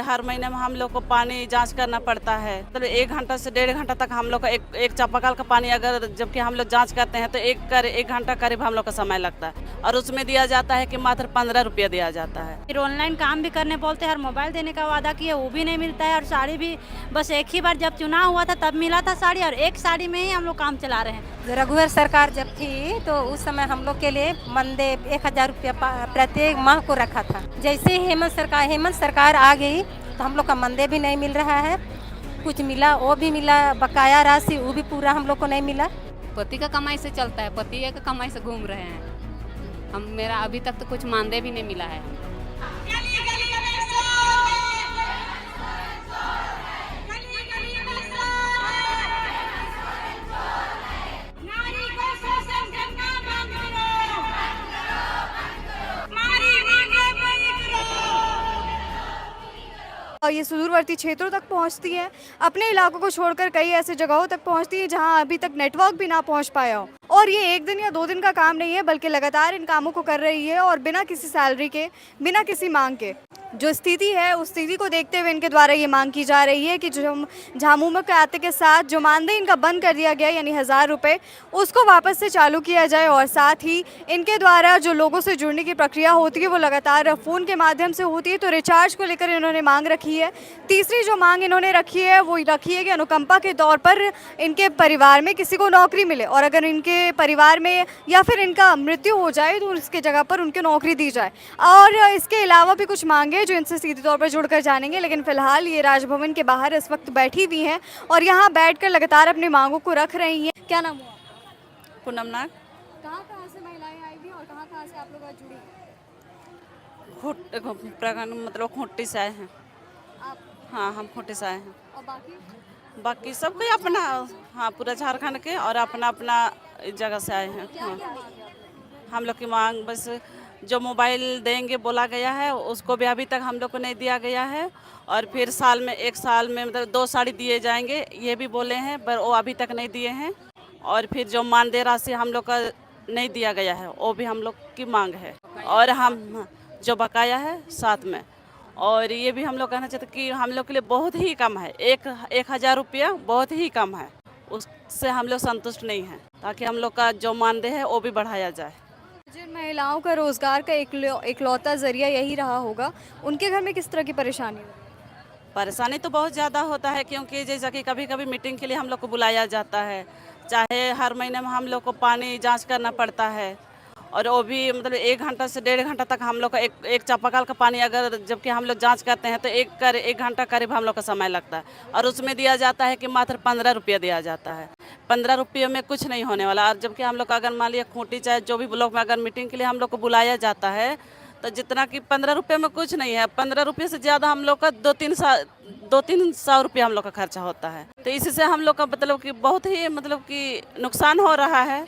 हर महीने में हम लोग को पानी जांच करना पड़ता है। तो 1 घंटा से 1.5 घंटा तक हम लोग का एक चापाकल का पानी, अगर जबकि हम लोग जांच करते हैं तो 1 घंटा करीब हम लोग का समय लगता है, और उसमें दिया जाता है कि मात्र 15 रुपया दिया जाता है। फिर ऑनलाइन काम भी करने बोलते हैं और मोबाइल देने का वादा किए, वो भी नहीं मिलता है। और साड़ी भी बस एक ही बार जब चुनाव हुआ था तब मिला था साड़ी, और एक साड़ी में ही हम लोग काम चला रहे हैं। रघुवर सरकार जब थी तो उस समय हम लोग के लिए मानदेय 1000 रुपया प्रत्येक माह को रखा था। जैसे ही हेमंत सरकार आ गई तो हम लोग का मानदेय भी नहीं मिल रहा है। कुछ मिला वो भी मिला, बकाया राशि वो भी पूरा हम लोग को नहीं मिला। पति का कमाई से चलता है, पति का कमाई से घूम रहे हैं मेरा अभी तक तो कुछ मानदेय भी नहीं मिला है। और ये सुदूरवर्ती क्षेत्रों तक पहुंचती है, अपने इलाकों को छोड़कर कई ऐसे जगहों तक पहुंचती है जहां अभी तक नेटवर्क भी ना पहुंच पाया हो। और ये 1 दिन या 2 दिन का काम नहीं है, बल्कि लगातार इन कामों को कर रही है, और बिना किसी सैलरी के, बिना किसी मांग के। जो स्थिति है उस स्थिति को देखते हुए इनके द्वारा ये मांग की जा रही है कि जो झामुमो के आते के साथ जो मानदेय इनका बंद कर दिया गया, यानी 1000 रुपये, उसको वापस से चालू किया जाए। और साथ ही इनके द्वारा जो लोगों से जुड़ने की प्रक्रिया होती है वो लगातार फ़ोन के माध्यम से होती है, तो रिचार्ज को लेकर इन्होंने मांग रखी है। तीसरी जो मांग इन्होंने रखी है वो रखी है कि अनुकंपा के तौर पर इनके परिवार में किसी को नौकरी मिले, और अगर इनके परिवार में या फिर इनका मृत्यु हो जाए तो उसके जगह पर उनकी नौकरी दी जाए। और इसके अलावा भी कुछ मांगे जो इनसे सीधे तौर पर जुड़कर जानेंगे, लेकिन फिलहाल ये राजभवन के बाहर इस वक्त बैठी हुई हैं और यहाँ बैठकर लगातार अपनी मांगों को रख रही हैं। क्या नाम हुआ? पूनम नाग। कहाँ से महिलाएं आई थी और कहाँ से आप लोग आज जुड़ी? मतलब खूंटी से आए हैं। आप? हाँ, हम खूंटी से आए हैं। और बाकी सब कोई अपना, हाँ, पूरा झारखंड के और अपना अपना जगह से आए हैं। हाँ, हम लोग की मांग बस जो मोबाइल देंगे बोला गया है उसको भी अभी तक हम लोग को नहीं दिया गया है, और फिर एक साल में मतलब 2 साड़ी दिए जाएंगे ये भी बोले हैं, पर वो अभी तक नहीं दिए हैं। और फिर जो मानदेय राशि हम लोग का नहीं दिया गया है वो भी हम लोग की मांग है, और हम जो बकाया है साथ में। और ये भी हम लोग कहना चाहते कि हम लोग के लिए बहुत ही कम है, 1000 रुपया बहुत ही कम है, उससे हम लोग संतुष्ट नहीं हैं, ताकि हम लोग का जो मानदेय है वो भी बढ़ाया जाए। जिन महिलाओं का रोजगार का इकलौता जरिया यही रहा होगा, उनके घर में किस तरह की परेशानी हो? परेशानी तो बहुत ज़्यादा होता है, क्योंकि जैसा कि कभी कभी मीटिंग के लिए हम लोग को बुलाया जाता है, चाहे हर महीने में हम लोग को पानी जांच करना पड़ता है, और वो भी मतलब 1 घंटा से 1.5 घंटा तक हम लोग का एक चापाकल का पानी, अगर जबकि हम लोग जांच करते हैं तो 1 घंटा करीब हम लोग का समय लगता है, और उसमें दिया जाता है कि मात्र 15 रुपया दिया जाता है। 15 रुपये में कुछ नहीं होने वाला। और जबकि हम लोग का अगर मान लिया खूंटी चाहे जो भी ब्लॉक में अगर मीटिंग के लिए हम लोग को बुलाया जाता है तो जितना कि 15 रुपये में कुछ नहीं है, 15 रुपये से ज़्यादा हम लोग का 2-3 सौ रुपया हम लोग का खर्चा होता है। तो इससे हम लोग का मतलब कि बहुत ही मतलब कि नुकसान हो रहा है।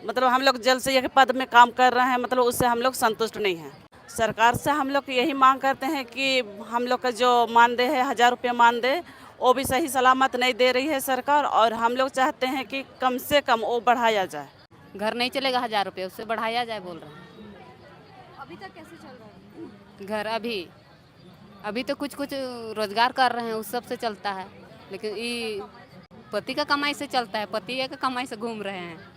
मतलब हम लोग जल्द से ये पद में काम कर रहे हैं, मतलब उससे हम लोग संतुष्ट नहीं हैं। सरकार से हम लोग यही मांग करते हैं कि हम लोग का जो मानदेय है 1000 रुपया मानदेय, वो भी सही सलामत नहीं दे रही है सरकार, और हम लोग चाहते हैं कि कम से कम वो बढ़ाया जाए। घर नहीं चलेगा 1000 रुपये, उससे बढ़ाया जाए बोल रहे हैं। अभी तक कैसे चल रहा है घर अभी तो कुछ रोजगार कर रहे हैं, उस सब से चलता है, लेकिन ये पति का कमाई से चलता है, पति का कमाई से घूम रहे हैं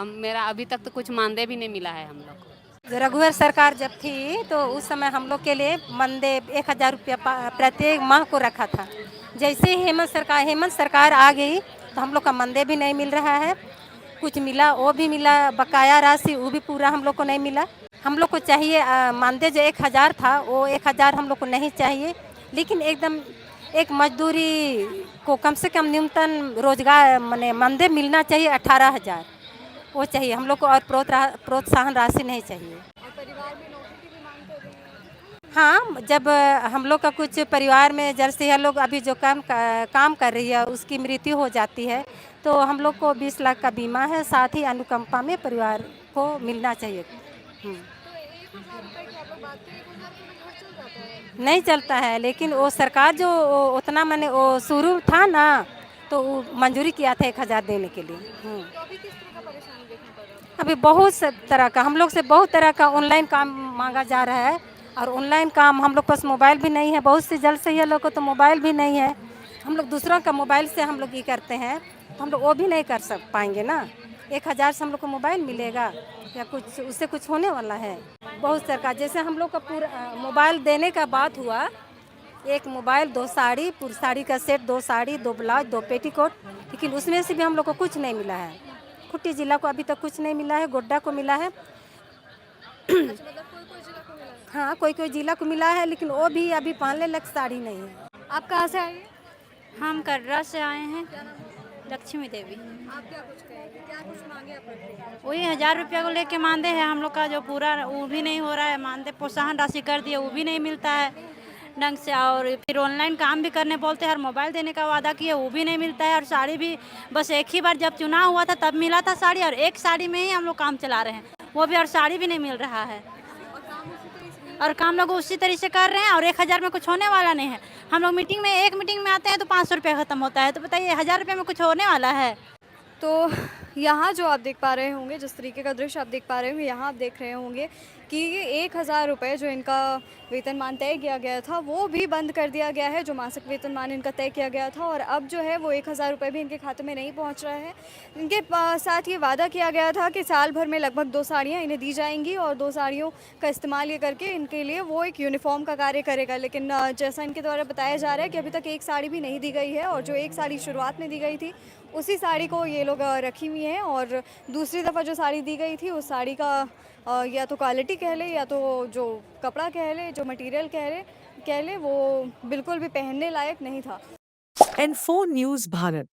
मेरा अभी तक तो कुछ मानदेय भी नहीं मिला है हम लोग को। रघुवर सरकार जब थी तो उस समय हम लोग के लिए मानदेय 1000 रुपया प्रत्येक माह को रखा था। जैसे ही हेमंत सरकार आ गई तो हम लोग का मानदेय भी नहीं मिल रहा है। कुछ मिला वो भी मिला, बकाया राशि वो भी पूरा हम लोग को नहीं मिला। हम लोग को चाहिए मानदेय जो 1000 था वो 1000 हम लोग को नहीं चाहिए, लेकिन एकदम एक मजदूरी को कम से कम न्यूनतम रोजगार माने मानदेय मिलना चाहिए 18,000 वो चाहिए हम लोग को, और प्रोत्साहन राशि नहीं चाहिए। और परिवार में नौकरी की भी मांग कर रही है? हाँ, जब हम लोग का कुछ परिवार में जैसे यह लोग अभी जो काम कर रही है उसकी मृत्यु हो जाती है तो हम लोग को 20 लाख का बीमा है, साथ ही अनुकंपा में परिवार को मिलना चाहिए। तो 1000 रुपये की आप लोग बात करें, 1000 रुपये में घर चल जाता है? नहीं चलता है, लेकिन वो सरकार जो उतना मैंने वो शुरू था ना तो वो मंजूरी किया था 1000 देने के लिए। तो अभी किस तरह का परेशानी देखने पड़ रहा है? अभी बहुत तरह का हम लोग से बहुत तरह का ऑनलाइन काम मांगा जा रहा है, और ऑनलाइन काम हम लोग के पास मोबाइल भी नहीं है, बहुत सी जल्द से ये लोग को तो मोबाइल भी नहीं है। हम लोग दूसरों का मोबाइल से हम लोग ये करते हैं, तो हम लोग वो भी नहीं कर पाएंगे ना। 1000 से हम लोग को मोबाइल मिलेगा या कुछ उससे कुछ होने वाला है? बहुत सरकार जैसे हम लोग का पूरा मोबाइल देने का बात हुआ, एक मोबाइल 2 साड़ी, पूरी साड़ी का सेट, 2 साड़ी, 2 ब्लाउज, 2 पेटीकोट, लेकिन उसमें से भी हम लोग को कुछ नहीं मिला है। खुट्टी जिला को अभी तक कुछ नहीं मिला है, गोड्डा को मिला है। हाँ, कोई कोई जिला को मिला है, लेकिन वो भी अभी पहले लग साड़ी नहीं है। आप कहाँ से आई हैं? हम कर्रा से आए हैं, लक्ष्मी देवी। आप क्या कुछ कहेंगे, क्या कुछ मांगे अपने? वही 1000 रुपया को लेके मानदे हैं हम लोग का, जो पूरा वो भी नहीं हो रहा है। मानदे प्रोत्साहन राशि कर दिए, वो भी नहीं मिलता है ढंग से। और फिर ऑनलाइन काम भी करने बोलते हैं, और मोबाइल देने का वादा किए, वो भी नहीं मिलता है। और साड़ी भी बस एक ही बार जब चुनाव हुआ था तब मिला था साड़ी, और एक साड़ी में ही हम लोग काम चला रहे हैं, वो भी, और साड़ी भी नहीं मिल रहा है। और काम लोग उसी तरीके से कर रहे हैं, और 1000 में कुछ होने वाला नहीं है। हम लोग एक मीटिंग में आते हैं तो 500 रुपया ख़त्म होता है, तो बताइए 1000 रुपये में कुछ होने वाला है? तो यहाँ जो आप देख पा रहे होंगे, जिस तरीके का दृश्य आप देख पा रहे होंगे, यहाँ आप देख रहे होंगे कि ये 1000 रुपये जो इनका वेतनमान तय किया गया था वो भी बंद कर दिया गया है, जो मासिक वेतनमान इनका तय किया गया था। और अब जो है वो 1000 रुपये भी इनके खाते में नहीं पहुँच रहा है। इनके साथ ये वादा किया गया था कि साल भर में लगभग 2 साड़ियाँ इन्हें दी जाएंगी, और 2 साड़ियों का इस्तेमाल ये करके इनके लिए वो एक यूनिफॉर्म का कार्य करेगा। लेकिन जैसा इनके द्वारा बताया जा रहा है कि अभी तक एक साड़ी भी नहीं दी गई है, और जो एक साड़ी शुरुआत में दी गई थी उसी साड़ी को ये लोग रखी हुई हैं। और दूसरी दफ़ा जो साड़ी दी गई थी उस साड़ी का या तो क्वालिटी कह ले, या तो जो कपड़ा कह ले, जो मटेरियल कह ले, वो बिल्कुल भी पहनने लायक नहीं था। N4 News Bharat